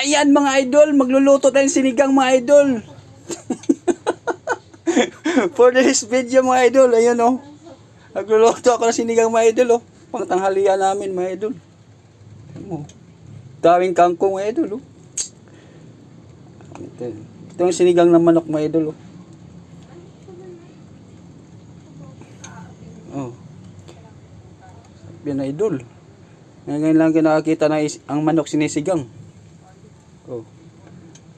Ayan mga idol, magluluto tayong sinigang mga idol. For this video mga idol, ayan oh. Magluluto ako ng sinigang mga idol oh. Pang tanghalian namin mga idol. Oh. Daming kangkong mga idol oh. Ito yung sinigang ng manok mga idol oh. Oh. Yan idol. Ngayon lang kinakita na ang manok sinisigang. Oh.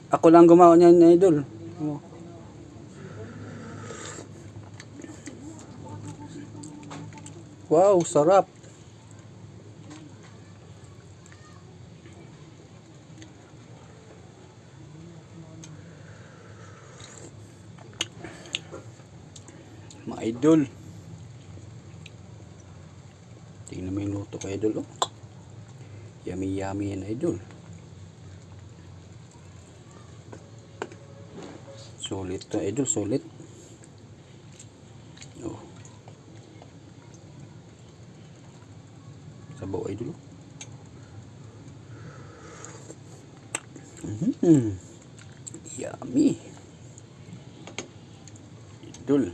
Ako lang gumawa niyan idol. Oh. Wow, sarap. Mga idol. Tingnan mo yung luto ko idol oh. Yummy yummy yan idol. Sulit to idol, sulit. Oh. Sabaw idol. Yummy. Idol.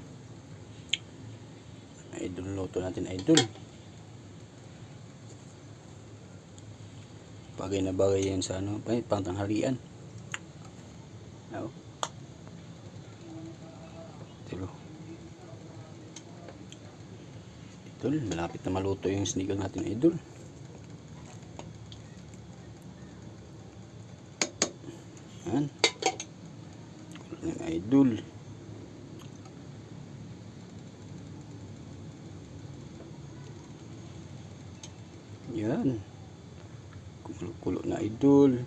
Idol luto natin idol. Bagay na bagay yan sa ano, pangtanghalian. Oh. Idol, malapit na maluto yung sinigang natin idol. Yan. Yan idol. Yan. Kulo-kulo na idol.